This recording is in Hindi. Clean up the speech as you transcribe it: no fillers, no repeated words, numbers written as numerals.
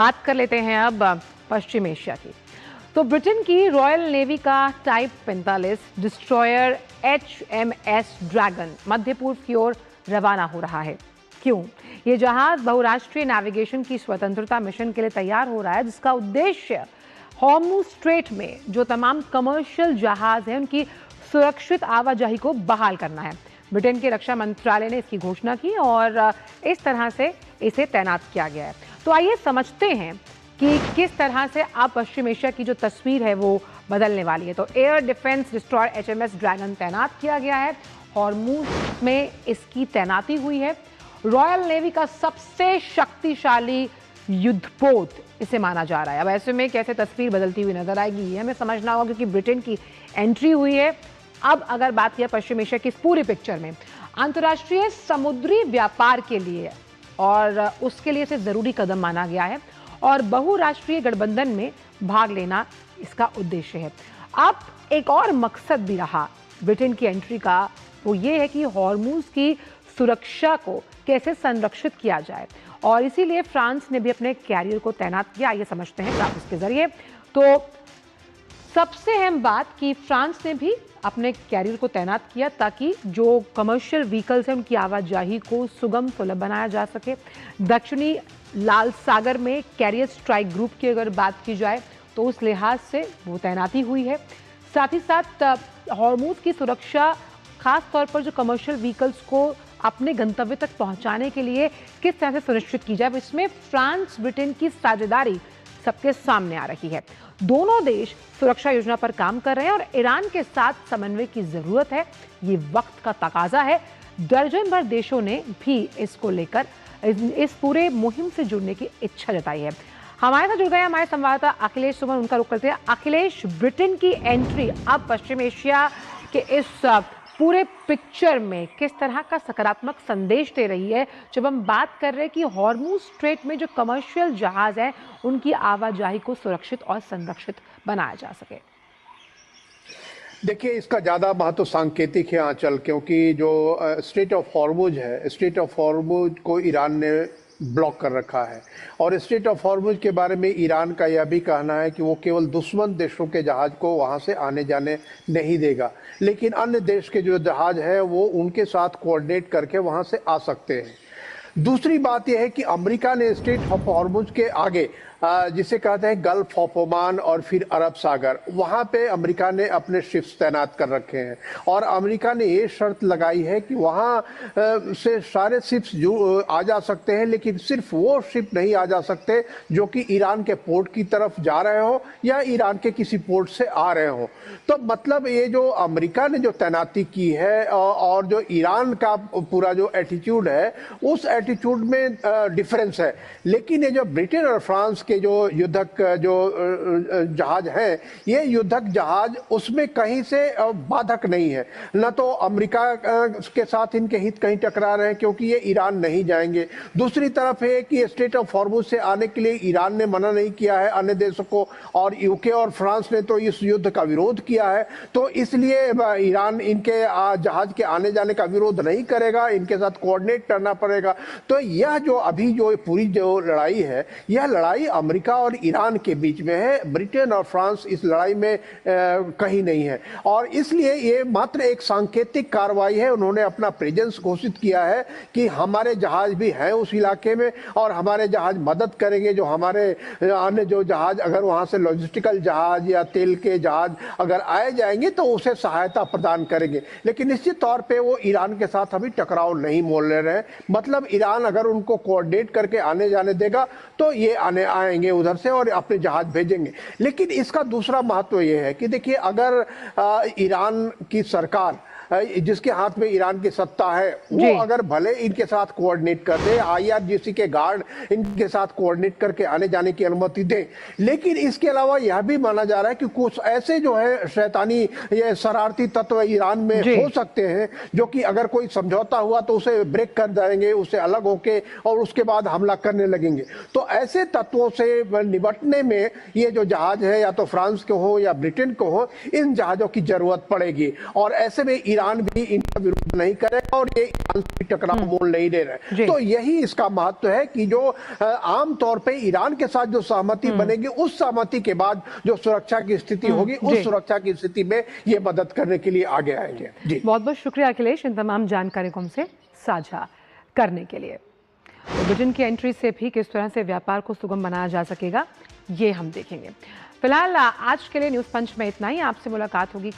बात कर लेते हैं अब पश्चिम एशिया की। तो ब्रिटेन की रॉयल नेवी का टाइप 45 डिस्ट्रॉयर HMS ड्रैगन मध्य पूर्व की ओर रवाना हो रहा है। क्यों? ये जहाज बहुराष्ट्रीय नेविगेशन की स्वतंत्रता मिशन के लिए तैयार हो रहा है, जिसका उद्देश्य हॉर्मुज स्ट्रेट में जो तमाम कमर्शियल जहाज हैं उनकी सुरक्षित आवाजाही को बहाल करना है। ब्रिटेन के रक्षा मंत्रालय ने इसकी घोषणा की और इस तरह से इसे तैनात किया गया है। तो आइए समझते हैं कि किस तरह से अब पश्चिम एशिया की जो तस्वीर है वो बदलने वाली है। तो air defence destroyer HMS dragon तैनात किया गया है, हॉर्मुज में इसकी तैनाती हुई है। रॉयल नेवी का सबसे शक्तिशाली युद्धपोत इसे माना जा रहा है। अब ऐसे में कैसे तस्वीर बदलती हुई नजर आएगी ये हमें समझना होगा, क्योंकि ब्रिटेन की एंट्री हुई है। अब अगर बात किया पश्चिम एशिया की इस पूरी पिक्चर में, अंतर्राष्ट्रीय समुद्री व्यापार के लिए और उसके लिए इसे जरूरी कदम माना गया है और बहुराष्ट्रीय गठबंधन में भाग लेना इसका उद्देश्य है। अब एक और मकसद भी रहा ब्रिटेन की एंट्री का, वो ये है कि हॉर्मुज की सुरक्षा को कैसे संरक्षित किया जाए, और इसीलिए फ्रांस ने भी अपने कैरियर को तैनात किया। ये समझते हैं ग्राफिक्स के जरिए। तो सबसे अहम बात कि फ्रांस ने भी अपने कैरियर को तैनात किया ताकि जो कमर्शियल व्हीकल्स हैं उनकी आवाजाही को सुगम सुलभ बनाया जा सके। दक्षिणी लाल सागर में कैरियर स्ट्राइक ग्रुप की अगर बात की जाए तो उस लिहाज से वो तैनाती हुई है। साथ ही साथ हॉर्मुज की सुरक्षा खास तौर पर जो कमर्शियल व्हीकल्स को अपने गंतव्य तक पहुंचाने के लिए किस तरह से सुनिश्चित की जाए, इसमें फ्रांस ब्रिटेन की साझेदारी सबके सामने आ रही है। दोनों देश सुरक्षा योजना पर काम कर रहे हैं और ईरान के साथ समन्वय की जरूरत है। ये वक्त का तकाजा है। दर्जन भर देशों ने भी इसको लेकर इस पूरे मुहिम से जुड़ने की इच्छा जताई है। हमारे साथ जुड़ गए हमारे संवाददाता अखिलेश सुमन, उनका रुख करते हैं। अखिलेश, ब्रिटेन की एंट्री अब पश्चिम एशिया के इस पूरे पिक्चर में किस तरह का सकारात्मक संदेश दे रही है, जब हम बात कर रहे हैं कि हॉर्मुज स्ट्रेट में जो कमर्शियल जहाज हैं उनकी आवाजाही को सुरक्षित और संरक्षित बनाया जा सके? देखिए, इसका ज़्यादा महत्व सांकेतिक है आंचल, क्योंकि जो स्ट्रेट ऑफ हॉर्मुज है, स्ट्रेट ऑफ हॉर्मुज को ईरान ने ब्लॉक कर रखा है। और स्ट्रेट ऑफ हॉर्मुज के बारे में ईरान का यह भी कहना है कि वो केवल दुश्मन देशों के जहाज़ को वहाँ से आने जाने नहीं देगा, लेकिन अन्य देश के जो जहाज़ है वो उनके साथ कोऑर्डिनेट करके वहाँ से आ सकते हैं। दूसरी बात यह है कि अमेरिका ने स्ट्रेट ऑफ हॉर्मुज के आगे जिसे कहते हैं गल्फ ऑफ ओमान और फिर अरब सागर, वहाँ पे अमेरिका ने अपने शिप्स तैनात कर रखे हैं। और अमेरिका ने ये शर्त लगाई है कि वहाँ से सारे शिप्स जो आ जा सकते हैं, लेकिन सिर्फ वो शिप नहीं आ जा सकते जो कि ईरान के पोर्ट की तरफ जा रहे हो या ईरान के किसी पोर्ट से आ रहे हो। तो मतलब ये जो अमेरिका ने जो तैनाती की है और जो ईरान का पूरा जो एटीट्यूड है, उस एटीट्यूड में डिफरेंस है। लेकिन ये जो ब्रिटेन और फ्रांस के जो युद्धक जो जहाज हैं, ये युद्धक जहाज उसमें कहीं से बाधक नहीं है। न तो अमेरिका के साथ इनके हित कहीं टकरा रहे हैं, क्योंकि ये ईरान नहीं जाएंगे। दूसरी तरफ है कि स्ट्रेट ऑफ हॉर्मुज से आने के लिए ईरान ने मना नहीं किया है अन्य देशों को, और यूके और फ्रांस ने तो इस युद्ध का विरोध किया है। तो इसलिए ईरान इनके जहाज के आने जाने का विरोध नहीं करेगा, इनके साथ कोऑर्डिनेट करना पड़ेगा। तो यह जो अभी जो पूरी जो लड़ाई है, यह लड़ाई अमेरिका और ईरान के बीच में है। ब्रिटेन और फ्रांस इस लड़ाई में कहीं नहीं है, और इसलिए ये मात्र एक सांकेतिक कार्रवाई है। उन्होंने अपना प्रेजेंस घोषित किया है कि हमारे जहाज भी हैं उस इलाके में और हमारे जहाज मदद करेंगे। जो हमारे अन्य जो जहाज अगर वहां से लॉजिस्टिकल जहाज या तेल के जहाज अगर आए जाएंगे तो उसे सहायता प्रदान करेंगे। लेकिन निश्चित तौर पर वो ईरान के साथ अभी टकराव नहीं मोल ले रहे हैं। मतलब ईरान अगर उनको कोऑर्डिनेट करके आने जाने देगा तो ये आएंगे उधर से और अपने जहाज भेजेंगे। लेकिन इसका दूसरा महत्व ये है कि देखिए, अगर ईरान की सरकार जिसके हाथ में ईरान की सत्ता है, वो अगर भले इनके साथ कोऑर्डिनेट कर दे, IRGC के गार्ड इनके साथ कोऑर्डिनेट करके आने जाने की अनुमति दे, लेकिन इसके अलावा यह भी माना जा रहा है कि कुछ ऐसे जो है शैतानी ये शरारती तत्व ईरान में हो सकते हैं जो कि अगर कोई समझौता हुआ तो उसे ब्रेक कर जाएंगे, उससे अलग होके और उसके बाद हमला करने लगेंगे। तो ऐसे तत्वों से निपटने में ये जो जहाज है, या तो फ्रांस के हो या ब्रिटेन को हो, इन जहाजों की जरूरत पड़ेगी। और ऐसे में ईरान भी इनका विरोध नहीं करेगा और ये ईरान से टकराव मोल नहीं ले रहे। तो यही इसका महत्व है कि जो आमतौर पे ईरान के साथ जो सहमति बनेगी, उस सहमति के बाद जो सुरक्षा की स्थिति होगी, उस सुरक्षा की स्थिति में ये मदद करने के लिए आगे आएंगे। जी, बहुत बहुत शुक्रिया अखिलेश, इन तमाम जानकारी को हमसे साझा करने के लिए। तो ब्रिटेन की एंट्री से भी किस तरह से व्यापार को सुगम बनाया जा सकेगा, ये हम देखेंगे। फिलहाल आज के लिए न्यूज़ पंच में इतना ही। आपसे मुलाकात होगी